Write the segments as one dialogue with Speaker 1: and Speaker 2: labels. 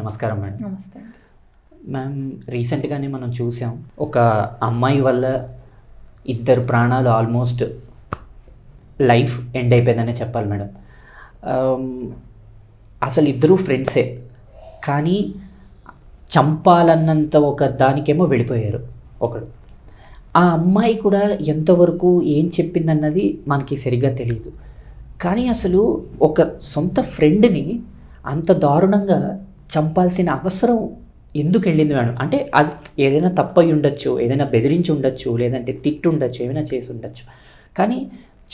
Speaker 1: నమస్కారం మేడం.
Speaker 2: నమస్తే
Speaker 1: మ్యామ్, రీసెంట్గానే మనం చూసాం ఒక అమ్మాయి వల్ల ఇద్దరు ప్రాణాలు ఆల్మోస్ట్ లైఫ్ ఎండ్ అయిపోయిందనే చెప్పాలి మేడం. అసలు ఇద్దరు ఫ్రెండ్సే, కానీ చంపాలన్నంత ఒక దానికేమో వెళ్ళిపోయారు ఒకడు. ఆ అమ్మాయి కూడా ఎంతవరకు ఏం చెప్పిందన్నది మనకి సరిగ్గా తెలియదు. కానీ అసలు ఒక సొంత ఫ్రెండ్ని అంత దారుణంగా చంపాల్సిన అవసరం ఎందుకు వెళ్ళింది మేడం? అంటే అది ఏదైనా తప్పై ఉండొచ్చు, ఏదైనా బెదిరించి ఉండొచ్చు, లేదంటే తిట్టు ఉండొచ్చు, ఏమైనా చేసి ఉండొచ్చు. కానీ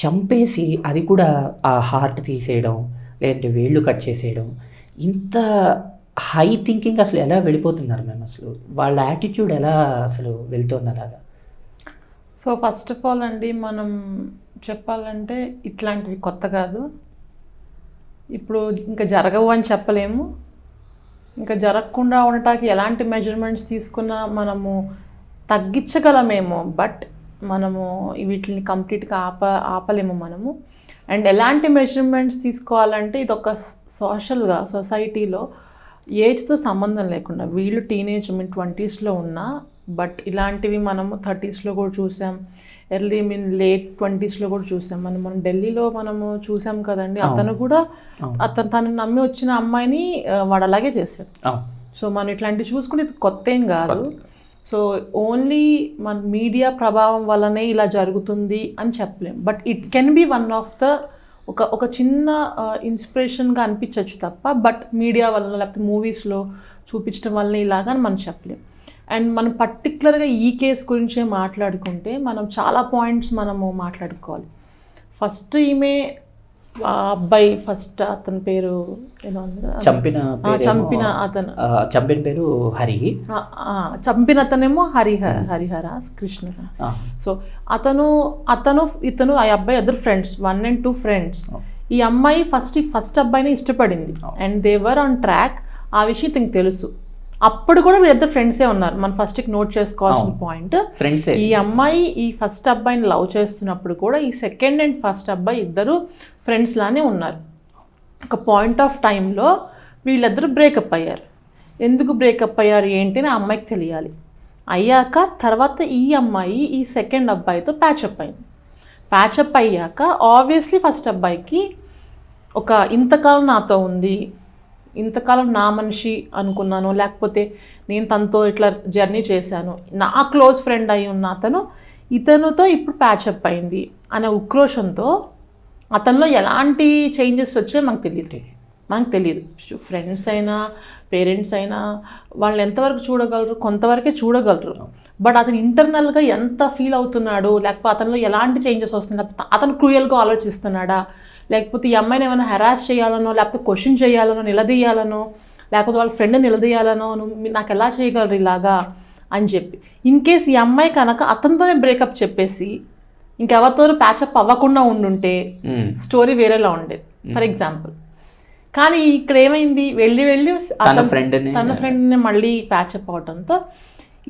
Speaker 1: చంపేసి అది కూడా ఆ హార్ట్ తీసేయడం, లేదంటే వేళ్ళు కట్ చేసేయడం, ఇంత హై థింకింగ్ అసలు ఎలా వెళ్ళిపోతున్నారు మేము? అసలు వాళ్ళ యాటిట్యూడ్ ఎలా అసలు వెళ్తుంది అలాగా?
Speaker 2: సో ఫస్ట్ ఆఫ్ ఆల్ అండి, మనం చెప్పాలంటే ఇట్లాంటివి కొత్త కాదు. ఇప్పుడు ఇంకా జరగవు అని చెప్పలేము. ఇంకా జరగకుండా ఉండటానికి ఎలాంటి మెజర్మెంట్స్ తీసుకున్నా మనము తగ్గించగలమేమో, బట్ మనము వీటిని కంప్లీట్గా ఆపలేము మనము. అండ్ ఎలాంటి మెజర్మెంట్స్ తీసుకోవాలంటే ఇది ఒక సోషల్గా సొసైటీలో ఏజ్తో సంబంధం లేకుండా, వీళ్ళు టీనేజ్ 20s ఉన్నా, బట్ ఇలాంటివి మనము 30s కూడా చూసాం, ఎర్లీ లేట్ 20s కూడా చూసాం. మనం ఢిల్లీలో మనము చూసాం కదండి. అతను కూడా తను నమ్మి వచ్చిన అమ్మాయిని వాడు అలాగే చేశాడు. సో మనం ఇట్లాంటివి చూసుకుంటే ఇది కొత్త ఏం కాదు. సో ఓన్లీ మన మీడియా ప్రభావం వల్లనే ఇలా జరుగుతుంది అని చెప్పలేం. But it can be one of the ఒక చిన్న ఇన్స్పిరేషన్గా అనిపించవచ్చు తప్ప, బట్ మీడియా వల్ల లేకపోతే మూవీస్లో చూపించడం వల్లనే ఇలాగా అని మనం చెప్పలేం. అండ్ మనం పర్టికులర్గా ఈ కేసు గురించే మాట్లాడుకుంటే మనం చాలా పాయింట్స్ మనము మాట్లాడుకోవాలి. ఫస్ట్ ఈమె అబ్బాయి, ఫస్ట్ అతని పేరు ఎలా ఉంది,
Speaker 1: చంపిన పేరు హరి,
Speaker 2: చంపిన అతనేమో హరిహర కృష్ణ. సో ఇతను ఆ అబ్బాయి ఇద్దరు ఫ్రెండ్స్, 1 and 2 ఫ్రెండ్స్. ఈ అమ్మాయి ఫస్ట్ అబ్బాయిని ఇష్టపడింది అండ్ దేవర్ ఆన్ ట్రాక్. ఆ విషయం ఇతనికి తెలుసు. అప్పుడు కూడా వీళ్ళిద్దరు ఫ్రెండ్సే ఉన్నారు. మనం ఫస్ట్కి నోట్ చేసుకోవాల్సిన పాయింట్, ఫ్రెండ్సే. ఈ అమ్మాయి ఈ ఫస్ట్ అబ్బాయిని లవ్ చేస్తున్నప్పుడు కూడా ఈ సెకండ్ అండ్ ఫస్ట్ అబ్బాయి ఇద్దరు ఫ్రెండ్స్ లానే ఉన్నారు. ఒక పాయింట్ ఆఫ్ టైంలో వీళ్ళిద్దరూ బ్రేకప్ అయ్యారు. ఎందుకు బ్రేకప్ అయ్యారు ఏంటి అని ఆ అమ్మాయికి తెలియాలి. అయ్యాక తర్వాత ఈ అమ్మాయి ఈ సెకండ్ అబ్బాయితో ప్యాచప్ అయింది. ప్యాచప్ అయ్యాక ఆబ్వియస్లీ ఫస్ట్ అబ్బాయికి ఒక ఇంతకాలం నాతో ఉంది, ఇంతకాలం నా మనిషి అనుకున్నాను, లేకపోతే నేను తనతో ఇట్లా జర్నీ చేశాను, నా క్లోజ్ ఫ్రెండ్ అయి ఉన్న ఇతనుతో ఇప్పుడు ప్యాచప్ అయింది అనే ఉక్రోషంతో అతనిలో ఎలాంటి చేంజెస్ వచ్చాయో మనకు తెలియదు. ఫ్రెండ్స్ అయినా పేరెంట్స్ అయినా వాళ్ళు ఎంతవరకు చూడగలరు, కొంతవరకే చూడగలరు. బట్ అతను ఇంటర్నల్గా ఎంత ఫీల్ అవుతున్నాడు, లేకపోతే అతనిలో ఎలాంటి చేంజెస్ వస్తున్నాయి, అతను క్రూయల్గా ఆలోచిస్తున్నాడా, లేకపోతే ఈ అమ్మాయిని ఏమైనా హెరాస్ చేయాలనో, లేకపోతే క్వశ్చన్ చేయాలనో, నిలదీయాలనో, లేకపోతే వాళ్ళ ఫ్రెండ్ని నిలదీయాలనో, నాకు ఎలా చేయగలరు ఇలాగా అని చెప్పి. ఇన్ కేస్ ఈ అమ్మాయి కనుక అతనితోనే బ్రేకప్ చెప్పేసి ఇంకెవరితోనూ ప్యాచప్ అవ్వకుండా ఉండుంటే స్టోరీ వేరేలా ఉండేది, ఫర్ ఎగ్జాంపుల్. కానీ ఇక్కడ ఏమైంది, వెళ్ళి తన ఫ్రెండ్ని మళ్ళీ ప్యాచప్ అవడంతో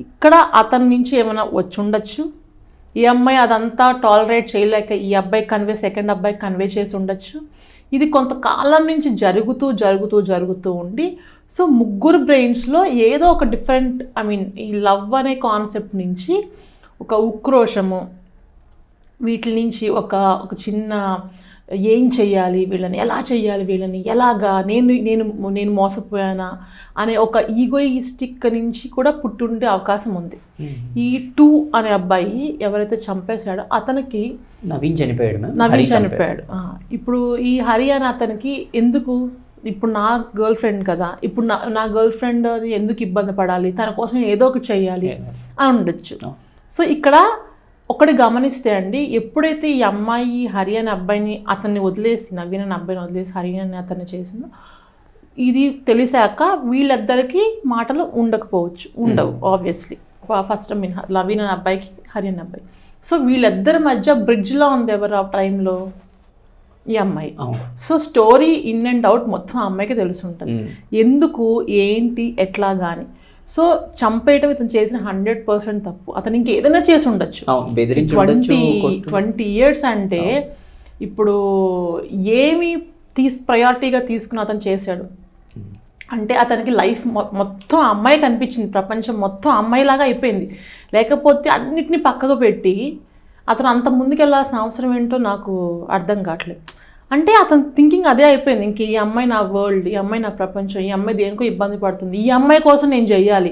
Speaker 2: ఇక్కడ అతని నుంచి ఏమైనా వచ్చి ఉండొచ్చు. ఈ అమ్మాయి అదంతా టాలరేట్ చేయలేక ఈ అబ్బాయి సెకండ్ అబ్బాయి కన్వే చేసి ఉండొచ్చు. ఇది కొంతకాలం నుంచి జరుగుతూ ఉండి, సో ముగ్గురు బ్రెయిన్స్లో ఏదో ఒక డిఫరెంట్, ఈ లవ్ అనే కాన్సెప్ట్ నుంచి ఒక ఉక్రోషము, వీటి నుంచి ఒక చిన్న ఏం చెయ్యాలి వీళ్ళని, ఎలా చెయ్యాలి వీళ్ళని, ఎలాగా నేను మోసపోయానా అనే ఒక ఈగోయిస్టిక్ నుంచి కూడా పుట్టుండే అవకాశం ఉంది. ఈ 2 అనే అబ్బాయి ఎవరైతే చంపేశాడో అతనికి
Speaker 1: నవీన్
Speaker 2: చనిపోయాడు. ఇప్పుడు ఈ హరి అనే అతనికి ఎందుకు, ఇప్పుడు నా గర్ల్ ఫ్రెండ్ కదా, ఇప్పుడు నా గర్ల్ ఫ్రెండ్ ఎందుకు ఇబ్బంది పడాలి, తన కోసం ఏదో ఒకటి చెయ్యాలి అని ఉండొచ్చు. సో ఇక్కడ ఒకటి గమనిస్తే అండి, ఎప్పుడైతే ఈ అమ్మాయి హరి అనే అబ్బాయిని అతన్ని వదిలేసి, నవీన్ అనే అబ్బాయిని వదిలేసి హరి అనే అతన్ని చేసిందో, ఇది తెలిసాక వీళ్ళిద్దరికి మాటలు ఉండవు ఆబ్వియస్లీ. ఫస్ట్ నవీన్ అనే అబ్బాయికి హరి అనే అబ్బాయి. సో వీళ్ళిద్దరి మధ్య బ్రిడ్జ్లో ఉంది ఎవరు ఆ టైంలో, ఈ అమ్మాయి. So story in and out మొత్తం ఆ అమ్మాయికి తెలిసి ఉంటుంది, ఎందుకు ఏంటి ఎట్లా కానీ. సో చంపేయటం ఇతను చేసిన 100% తప్పు. అతను ఇంకేదైనా చేసి ఉండొచ్చు. 20 years అంటే ఇప్పుడు ఏమి ప్రయారిటీగా తీసుకుని అతను చేశాడు. అంటే అతనికి లైఫ్ మొత్తం అమ్మాయి కనిపించింది, ప్రపంచం మొత్తం అమ్మాయిలాగా అయిపోయింది. లేకపోతే అన్నిటినీ పక్కకు పెట్టి అతను అంత ముందుకెళ్ళాల్సిన అవసరం ఏంటో నాకు అర్థం కావట్లేదు. అంటే అతని థింకింగ్ అదే అయిపోయింది, ఇంక ఈ అమ్మాయి నా వరల్డ్, ఈ అమ్మాయి నా ప్రపంచం, ఈ అమ్మాయి దేనికో ఇబ్బంది పడుతుంది, ఈ అమ్మాయి కోసం నేను చెయ్యాలి.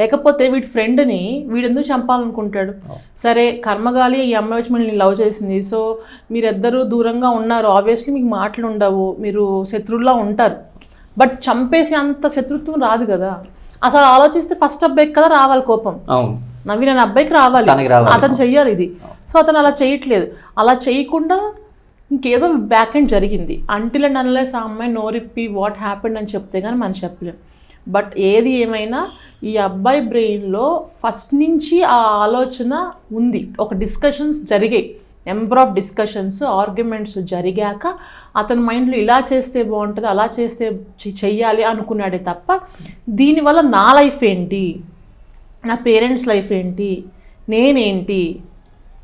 Speaker 2: లేకపోతే వీడి ఫ్రెండ్ని వీడెందుకు చంపాలనుకుంటాడు? సరే కర్మగాలి ఈ అమ్మాయి వచ్చి మిమ్మల్ని లవ్ చేసింది, సో మీరిద్దరూ దూరంగా ఉన్నారు, ఆబ్వియస్లీ మీకు మాటలు ఉండవు, మీరు శత్రువులా ఉంటారు. బట్ చంపేసి అంత శత్రుత్వం రాదు కదా. అసలు ఆలోచిస్తే ఫస్ట్ అబ్బాయికి కదా రావాలి కోపం, నవ్విన అబ్బాయికి రావాలి, అతను చెయ్యాలి ఇది. సో అతను అలా చేయట్లేదు. అలా చేయకుండా ఇంకేదో బ్యాక్ ఎండ్ జరిగింది. అంటిల్ అండ్ అన్లెస్ ఆ అమ్మాయి నోరిప్పి వాట్ హ్యాపెండ్ అని చెప్తే కానీ మనం చెప్పలేం. బట్ ఏది ఏమైనా ఈ అబ్బాయి బ్రెయిన్లో ఫస్ట్ నుంచి ఆ ఆలోచన ఉంది. ఒక డిస్కషన్స్ జరిగాయి, నెంబర్ ఆఫ్ డిస్కషన్స్, ఆర్గ్యుమెంట్స్ జరిగాక అతని మైండ్లో ఇలా చేస్తే బాగుంటుంది, అలా చేస్తే చెయ్యాలి అనుకున్నాడే తప్ప దీనివల్ల నా లైఫ్ ఏంటి, నా పేరెంట్స్ లైఫ్ ఏంటి, నేనేంటి,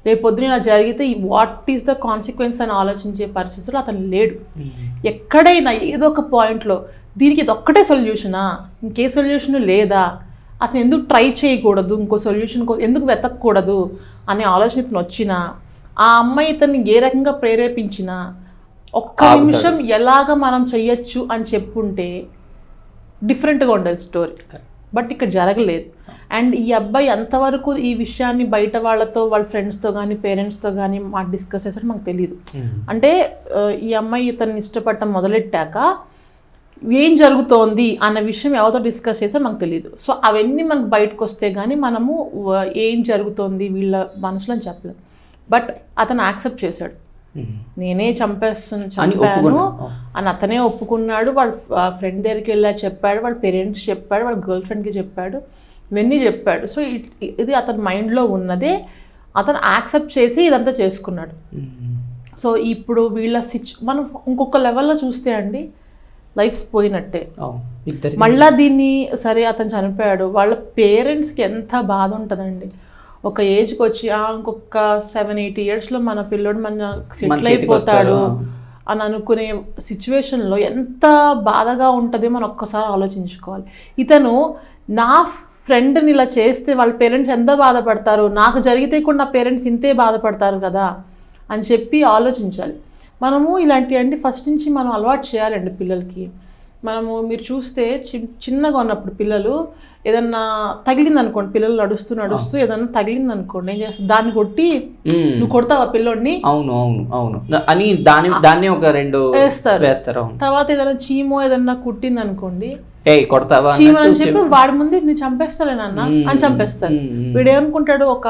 Speaker 2: రేపొద్దున ఇలా జరిగితే వాట్ ఈస్ ద కాన్సిక్వెన్స్ అని ఆలోచించే పరిస్థితుల్లో అతను లేడు. ఎక్కడైనా ఏదో ఒక పాయింట్లో దీనికి ఇది ఒక్కటే సొల్యూషనా, ఇంకే సొల్యూషన్ లేదా, అసలు ఎందుకు ట్రై చేయకూడదు, ఇంకో సొల్యూషన్ ఎందుకు వెతకూడదు అనే ఆలోచన ఇతను వచ్చినా, ఆ అమ్మాయి ఇతన్ని ఏ రకంగా ప్రేరేపించినా ఒక్క నిమిషం ఎలాగ మనం చెయ్యొచ్చు అని చెప్పుంటే డిఫరెంట్గా ఉండేది స్టోరీ. బట్ ఇక్కడ జరగలేదు. అండ్ ఈ అబ్బాయి ఎంతవరకు ఈ విషయాన్ని బయట వాళ్ళతో, వాళ్ళ ఫ్రెండ్స్తో కానీ పేరెంట్స్తో కానీ డిస్కస్ చేసాడో మాకు తెలియదు. అంటే ఈ అమ్మాయి ఇతన్ని ఇష్టపడటం మొదలెట్టాక ఏం జరుగుతోంది అన్న విషయం ఎవరితో డిస్కస్ చేసా మాకు తెలియదు. సో అవన్నీ మనకు బయటకు వస్తే కానీ మనము ఏం జరుగుతోంది వీళ్ళ మనసులో అని చెప్పలేము. బట్ అతను యాక్సెప్ట్ చేశాడు, నేనే చంపాను అని అతనే ఒప్పుకున్నాడు. వాళ్ళ ఫ్రెండ్ దగ్గరికి వెళ్ళా చెప్పాడు, వాళ్ళ పేరెంట్స్ చెప్పాడు, వాళ్ళ గర్ల్ ఫ్రెండ్కి చెప్పాడు, ఇవన్నీ చెప్పాడు. సో ఇది అతని మైండ్లో ఉన్నదే అతను యాక్సెప్ట్ చేసి ఇదంతా చేసుకున్నాడు. సో ఇప్పుడు వీళ్ళ మనం ఇంకొక లెవెల్లో చూస్తే అండి లైఫ్స్ పోయినట్టే. మళ్ళా దీన్ని సరే అతను చనిపోయాడు, వాళ్ళ పేరెంట్స్కి ఎంత బాధ ఉంటుందండి. ఒక ఏజ్కి వచ్చి ఇంకొక 7-8 ఇయర్స్లో మన పిల్లోడు మన సెటిల్ అయిపోతాడు అని అనుకునే సిచ్యువేషన్లో ఎంత బాధగా ఉంటుందో మనం ఒక్కసారి ఆలోచించుకోవాలి. ఇతను నా ఫ్రెండ్ని ఇలా చేస్తే వాళ్ళ పేరెంట్స్ ఎంత బాధపడతారు, నాకు జరిగితే కూడా నా పేరెంట్స్ ఇంతే బాధపడతారు కదా అని చెప్పి ఆలోచించాలి. మనము ఇలాంటివన్నీ ఫస్ట్ నుంచి మనం అలవాటు చేయాలండి పిల్లలకి. మనము మీరు చూస్తే చిన్నగా ఉన్నప్పుడు పిల్లలు ఏదన్నా తగిలింది అనుకోండి, పిల్లలు నడుస్తూ ఏదన్నా తగిలింది అనుకోండి, ఏం చేస్తారు, దాన్ని కొట్టి నువ్వు కొడతావా పిల్లోడిని,
Speaker 1: అవును అవును అవును అని దాన్ని ఒక 2 వేస్తారు.
Speaker 2: తర్వాత ఏదైనా చీమో ఏదన్నా కుట్టింది అనుకోండి,
Speaker 1: కొడతావా
Speaker 2: చీమ అని చెప్పి వాడి ముందు నేను చంపేస్తాలేనన్న అని చంపేస్తాను. వీడు ఏమనుకుంటాడు, ఒక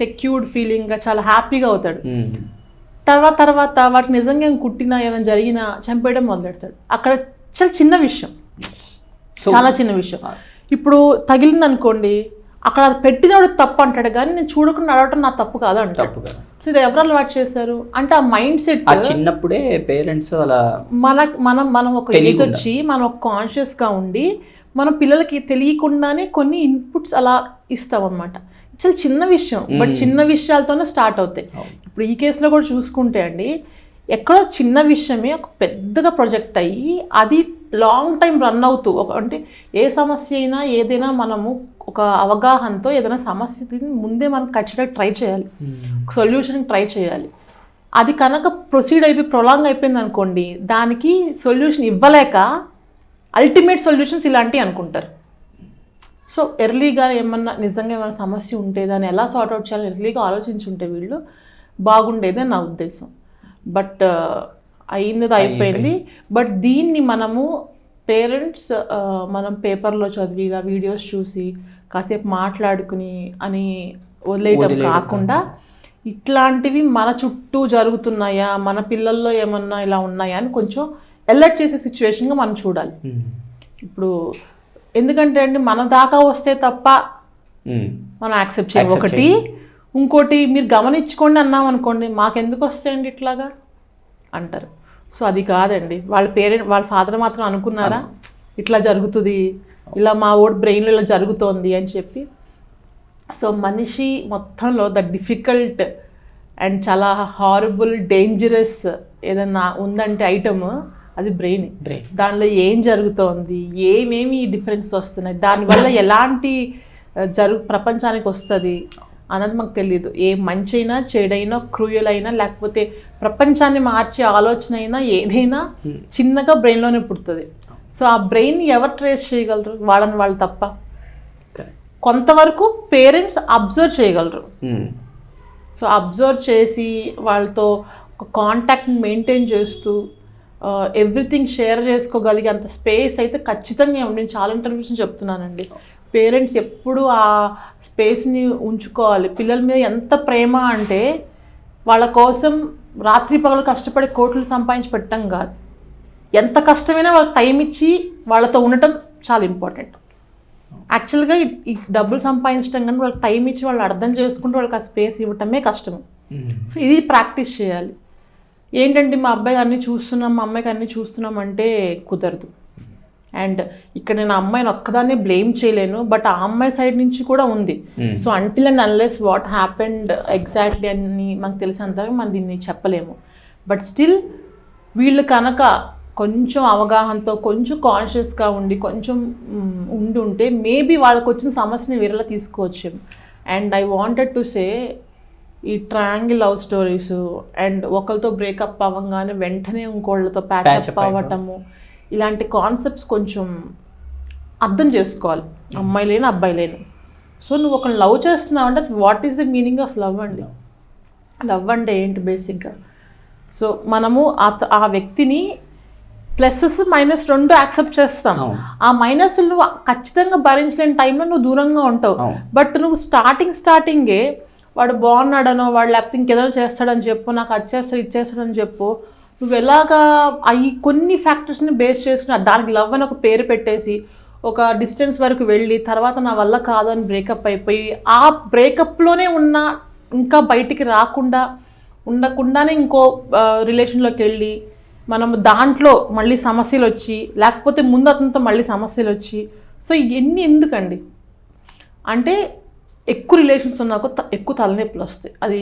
Speaker 2: సెక్యూర్డ్ ఫీలింగ్ గా చాలా హ్యాపీగా అవుతాడు. తర్వాత వాటికి నిజంగా కుట్టినా ఏమైనా జరిగినా చంపేయడం మొదలెడతాడు. అక్కడ చాలా చిన్న విషయం, చాలా చిన్న విషయం. ఇప్పుడు తగిలింది అనుకోండి, అక్కడ అది పెట్టినోడు తప్పు అంటాడు, కానీ నేను చూడకుండా నడవటం నా తప్పు కాదు అంటాడు. సో ఇది ఎవరు అలవాటు చేశారు అంటే ఆ మైండ్ సెట్
Speaker 1: చిన్నప్పుడే పేరెంట్స్ అలా
Speaker 2: మనం ఒక ఏజ్ వచ్చి మనం ఒక కాన్షియస్గా ఉండి మనం పిల్లలకి తెలియకుండానే కొన్ని ఇన్పుట్స్ అలా ఇస్తాం అన్నమాట. చాలా చిన్న విషయం, బట్ చిన్న విషయాలతోనే స్టార్ట్ అవుతాయి. ఇప్పుడు ఈ కేసులో కూడా చూసుకుంటే అండి, ఎక్కడో చిన్న విషయమే ఒక పెద్దగా ప్రొజెక్ట్ అయ్యి అది లాంగ్ టైం రన్ అవుతూ అంటే ఏ సమస్య అయినా ఏదైనా మనము ఒక అవగాహనతో ఏదైనా సమస్య ముందే మనం ఖచ్చితంగా ట్రై చేయాలి, సొల్యూషన్ ట్రై చేయాలి. అది కనుక ప్రొసీడ్ అయిపోయి ప్రొలాంగ్ అయిపోయింది అనుకోండి, దానికి సొల్యూషన్ ఇవ్వలేక అల్టిమేట్ సొల్యూషన్స్ ఇలాంటివి అనుకుంటారు. సో ఎర్లీగా నిజంగా ఏమైనా సమస్య ఉంటే దాన్ని ఎలా సార్ట్అవుట్ చేయాలని ఎర్లీగా ఆలోచించుంటే వీళ్ళు బాగుండేదే నా ఉద్దేశం. బట్ అయిపోయింది. బట్ దీన్ని మనము పేరెంట్స్ మనం పేపర్లో చదివి ఇలా వీడియోస్ చూసి కాసేపు మాట్లాడుకుని అని వదిలేయటం కాకుండా ఇట్లాంటివి మన చుట్టూ జరుగుతున్నాయా, మన పిల్లల్లో ఏమన్నా ఇలా ఉన్నాయా అని కొంచెం అలర్ట్ చేసే సిచ్యువేషన్గా మనం చూడాలి. ఇప్పుడు ఎందుకంటే అండి మన దాకా వస్తే తప్ప మనం యాక్సెప్ట్ చేయాలి ఒకటి. ఇంకోటి మీరు గమనించుకోండి అన్నాం అనుకోండి, మాకెందుకు వస్తాయండి ఇట్లాగా అంటారు. సో అది కాదండి, వాళ్ళ ఫాదర్ మాత్రం అనుకున్నారా ఇట్లా జరుగుతుంది, ఇలా మా ఓడి బ్రెయిన్లో ఇలా జరుగుతోంది అని చెప్పి. సో మనిషి మొత్తంలో ద డిఫికల్ట్ అండ్ చాలా హారబుల్ డేంజరస్ ఏదన్నా ఉందంటే ఐటమ్ అది బ్రెయిన్. దానిలో ఏం జరుగుతోంది, ఏమేమి డిఫరెన్స్ వస్తున్నాయి, దానివల్ల ఎలాంటి ప్రపంచానికి వస్తుంది అన్నది మాకు తెలియదు. ఏ మంచి అయినా చెడైనా క్రూయల్ అయినా లేకపోతే ప్రపంచాన్ని మార్చే ఆలోచన అయినా ఏదైనా చిన్నగా బ్రెయిన్లోనే పుడుతుంది. సో ఆ బ్రెయిన్ ఎవరు ట్రేస్ చేయగలరు? వాళ్ళని వాళ్ళు తప్ప. కొంతవరకు పేరెంట్స్ అబ్జర్వ్ చేయగలరు. సో అబ్జర్వ్ చేసి వాళ్ళతో ఒక కాంటాక్ట్ని మెయింటైన్ చేస్తూ ఎవ్రీథింగ్ షేర్ చేసుకోగలిగే అంత స్పేస్ అయితే ఖచ్చితంగా నేను చాలా ఇంటర్వ్యూస్ చెప్తున్నానండి. పేరెంట్స్ ఎప్పుడు ఆ స్పేస్ని ఉంచుకోవాలి. పిల్లల మీద ఎంత ప్రేమ అంటే వాళ్ళ కోసం రాత్రి పగలు కష్టపడి కోట్లు సంపాదించి పెట్టడం కాదు, ఎంత కష్టమైనా వాళ్ళకి టైం ఇచ్చి వాళ్ళతో ఉండటం చాలా ఇంపార్టెంట్. యాక్చువల్గా ఈ డబ్బులు సంపాదించడం కానీ వాళ్ళకి టైం ఇచ్చి వాళ్ళు అర్థం చేసుకుంటూ వాళ్ళకి ఆ స్పేస్ ఇవ్వటమే కష్టం. సో ఇది ప్రాక్టీస్ చేయాలి. ఏంటంటే మా అబ్బాయి అన్నీ చూస్తున్నాం, మా అమ్మాయికి అన్నీ చూస్తున్నాం అంటే కుదరదు. అండ్ ఇక్కడ నేను అమ్మాయిని ఒక్కదాన్ని బ్లేమ్ చేయలేను, బట్ ఆ అమ్మాయి సైడ్ నుంచి కూడా ఉంది. So until and unless what happened exactly అని మనకు తెలిసినంతగా మనం దీన్ని చెప్పలేము. బట్ స్టిల్ వీళ్ళు కనుక కొంచెం అవగాహనతో కొంచెం కాన్షియస్గా ఉండి కొంచెం ఉంటే మేబీ వాళ్ళకి వచ్చిన సమస్యని వేరేలా తీసుకోవచ్చు. And I wanted to say ఈ ట్రయాంగిల్ లవ్ స్టోరీస్ అండ్ ఒకరితో బ్రేకప్ అవ్వగానే వెంటనే ఇంకోళ్ళతో ప్యాచప్ అవ్వటము, ఇలాంటి కాన్సెప్ట్స్ కొంచెం అర్థం చేసుకోవాలి, అమ్మాయి లేని అబ్బాయి లేని. సో నువ్వు ఒకరిని లవ్ చేస్తున్నావు అంటే what is the meaning of love అండి? లవ్ అంటే ఏంటి బేసిక్గా? సో మనము ఆ వ్యక్తిని ప్లస్సెస్ మైనస్ రెండు యాక్సెప్ట్ చేస్తాం. ఆ మైనస్ నువ్వు ఖచ్చితంగా భరించలేని టైంలో నువ్వు దూరంగా ఉంటావు. బట్ నువ్వు స్టార్టింగే వాడు బాగున్నాడనో వాడు లేకపోతే ఇంకేదో చేస్తాడని చెప్పు, నాకు అది చేస్తాడు ఇది చేస్తాడని చెప్పు, నువ్వు ఎలాగా అవి కొన్ని ఫ్యాక్టర్స్ని బేస్ చేసుకుని దానికి లవ్ అని ఒక పేరు పెట్టేసి ఒక డిస్టెన్స్ వరకు వెళ్ళి తర్వాత నా వల్ల కాదని బ్రేకప్ అయిపోయి ఆ బ్రేకప్లోనే ఉన్న ఇంకా బయటికి ఉండకుండానే ఇంకో రిలేషన్లోకి వెళ్ళి మనము దాంట్లో మళ్ళీ సమస్యలు వచ్చి లేకపోతే ముందు అతనితో మళ్ళీ సమస్యలు వచ్చి, సో ఇవన్నీ ఎందుకండి అంటే ఎక్కువ రిలేషన్స్ ఉన్నాక ఎక్కువ తలనొప్పులు వస్తాయి. అది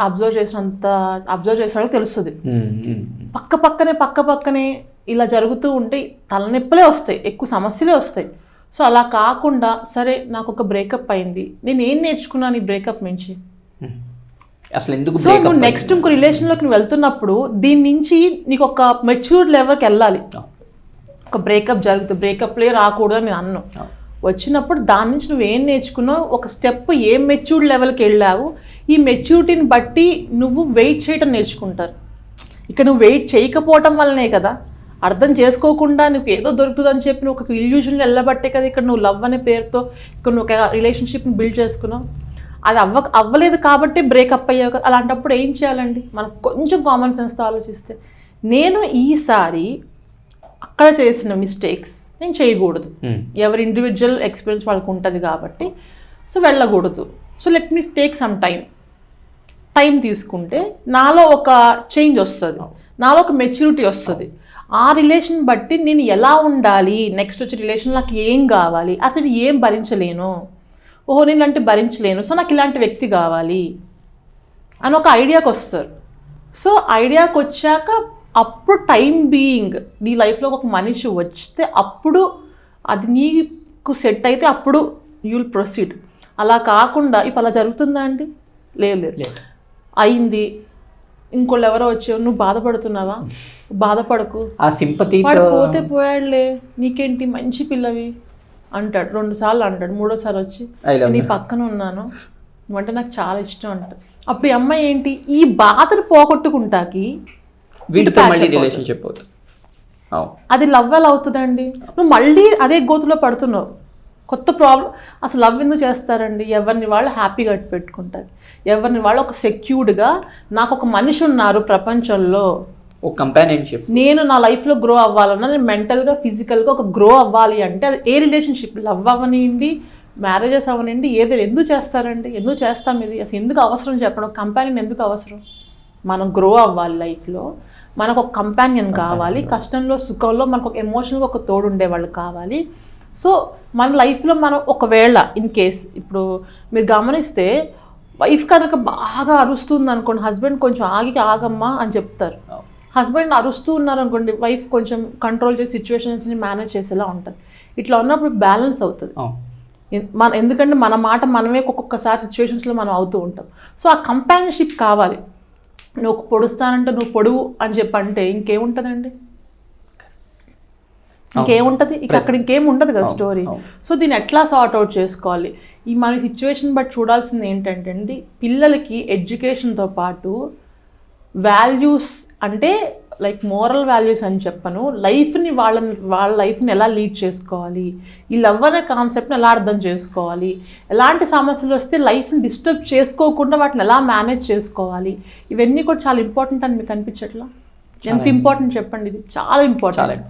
Speaker 2: అబ్జర్వ్ చేసినంత తెలుస్తుంది. పక్కనే ఇలా జరుగుతూ ఉంటే తలనొప్పులే వస్తాయి, ఎక్కువ సమస్యలే వస్తాయి. సో అలా కాకుండా సరే నాకు ఒక బ్రేకప్ అయింది, నేను ఏం నేర్చుకున్నాను ఈ బ్రేకప్ నుంచి?
Speaker 1: అసలు ఎందుకు?
Speaker 2: సో నువ్వు నెక్స్ట్ ఇంకో రిలేషన్లోకి నువ్వు వెళ్తున్నప్పుడు దీని నుంచి నీకు ఒక మెచ్యూర్డ్ లెవెల్కి వెళ్ళాలి. ఒక బ్రేకప్లే రాకూడదు అని నేను అన్ను. వచ్చినప్పుడు దాని నుంచి నువ్వు ఏం నేర్చుకున్నావు, ఒక స్టెప్ ఏం మెచ్యూర్డ్ లెవెల్కి వెళ్ళావు, ఈ మెచ్యూరిటీని బట్టి నువ్వు వెయిట్ చేయడం నేర్చుకుంటారు. ఇక నువ్వు వెయిట్ చేయకపోవటం వల్లనే కదా, అర్థం చేసుకోకుండా నీకు ఏదో దొరుకుతుందని చెప్పి నువ్వు ఒక ఇల్యూజన్ వెళ్ళబట్టే కదా ఇక్కడ నువ్వు లవ్ అనే పేరుతో ఇక్కడ నువ్వు ఒక రిలేషన్షిప్ని బిల్డ్ చేసుకున్నావు. అది అవ్వలేదు కాబట్టి బ్రేకప్ అయ్యావు కదా. అలాంటప్పుడు ఏం చేయాలండి? మనం కొంచెం కామన్ సెన్స్తో ఆలోచిస్తే నేను ఈసారి అక్కడ చేసిన మిస్టేక్స్ నేను చేయకూడదు. ఎవరి ఇండివిజువల్ ఎక్స్పీరియన్స్ వాళ్ళకు ఉంటుంది కాబట్టి సో వెళ్ళకూడదు. So let me take some time తీసుకుంటే నాలో ఒక చేంజ్ వస్తుంది, నాలో ఒక మెచ్యూరిటీ వస్తుంది. ఆ రిలేషన్ బట్టి నేను ఎలా ఉండాలి, నెక్స్ట్ వచ్చే రిలేషన్ నాకు ఏం కావాలి, అసలు ఏం భరించలేను, ఓహో నేను ఇలాంటి భరించలేను, సో నాకు ఇలాంటి వ్యక్తి కావాలి అని ఒక ఐడియాకి వస్తారు. సో ఐడియాకి వచ్చాక అప్పుడు టైం బీయింగ్ నీ లైఫ్లో ఒక మనిషి వస్తే అప్పుడు అది నీకు సెట్ అయితే అప్పుడు యూ విల్ ప్రొసీడ్. అలా కాకుండా ఇప్పుడు అలా జరుగుతుందా అండి? లేదు. అయింది, ఇంకోళ్ళు ఎవరో వచ్చావు, నువ్వు బాధపడుతున్నావా? బాధపడకు,
Speaker 1: ఆ సింపతి
Speaker 2: పోతే పోయాడులే, నీకేంటి మంచి పిల్లవి అంటాడు. 2 సార్లు అంటాడు, 3వసారి వచ్చి నీ పక్కన ఉన్నాను నువ్వంటే నాకు చాలా ఇష్టం అంటాడు. అప్పుడు ఈ అమ్మాయి ఏంటి, ఈ బాధను పోగొట్టుకుంటాకి
Speaker 1: వీటితో మళ్ళీ రిలేషన్షిప్ అవుతుంది.
Speaker 2: అది లవ్ ఎలా అవుతుందండి? నువ్వు మళ్ళీ అదే గోతులో పడుతున్నావు, కొత్త ప్రాబ్లం. అసలు లవ్ ఎందుకు చేస్తారండి? ఎవరిని వాళ్ళు హ్యాపీగా పెట్టుకుంటారు, ఎవరిని వాళ్ళు ఒక సెక్యూర్డ్గా నాకు ఒక మనిషి ఉన్నారు ప్రపంచంలో,
Speaker 1: ఒక కంపానియన్షిప్,
Speaker 2: నేను నా లైఫ్లో గ్రో అవ్వాలన్నా నేను మెంటల్గా ఫిజికల్గా ఒక గ్రో అవ్వాలి అంటే అది ఏ రిలేషన్షిప్, లవ్ అవ్వనివ్వండి మ్యారేజెస్ అవ్వనివ్వండి ఏదైనా ఎందుకు చేస్తారండి? ఎందుకు చేస్తాం ఇది? అసలు ఎందుకు అవసరం చెప్పండి? ఒక కంపానియన్ ఎందుకు అవసరం? మనం గ్రో అవ్వాలి లైఫ్లో, మనకు ఒక కంపానియన్ కావాలి, కష్టంలో సుఖంలో మనకు ఒక ఎమోషనల్గా ఒక తోడు ఉండేవాళ్ళు కావాలి. సో మన లైఫ్లో మనం ఒకవేళ ఇన్ కేస్ ఇప్పుడు మీరు గమనిస్తే వైఫ్ కనుక బాగా అరుస్తుంది అనుకోండి, హస్బెండ్ కొంచెం ఆగమ్మా అని చెప్తారు. హస్బెండ్ అరుస్తూ ఉన్నారు అనుకోండి, వైఫ్ కొంచెం కంట్రోల్ చేసి సిచ్యువేషన్స్ని మేనేజ్ చేసేలా ఉంటుంది. ఇట్లా ఉన్నప్పుడు బ్యాలెన్స్ అవుతుంది. ఎందుకంటే మన మాట మనమే ఒక్కొక్కసారి సిచ్యువేషన్స్లో మనం అవుతూ ఉంటాం. సో ఆ కంపానియన్షిప్ కావాలి. నువ్వు పొడుస్తానంటే నువ్వు పొడువు అని చెప్పంటే ఇంకేముంటుందండి, ఇంకేముంటుంది ఇక అక్కడ, ఇంకేం ఉండదు కదా స్టోరీ. సో దీన్ని ఎట్లా సార్ట్ అవుట్ చేసుకోవాలి, ఈ మన సిచ్యువేషన్ బట్టి చూడాల్సింది ఏంటంటే అండి, పిల్లలకి ఎడ్యుకేషన్తో పాటు వాల్యూస్, అంటే లైక్ మోరల్ వాల్యూస్ అని చెప్పను, లైఫ్ని వాళ్ళ లైఫ్ని ఎలా లీడ్ చేసుకోవాలి, ఈ లవ్ అనే కాన్సెప్ట్ని ఎలా అర్థం చేసుకోవాలి, ఎలాంటి సమస్యలు వస్తే లైఫ్ని డిస్టర్బ్ చేసుకోకుండా వాటిని ఎలా మేనేజ్ చేసుకోవాలి, ఇవన్నీ కూడా చాలా ఇంపార్టెంట్ అని మీకు అనిపించట్లా? ఎంత ఇంపార్టెంట్ చెప్పండి, ఇది చాలా ఇంపార్టెంట్.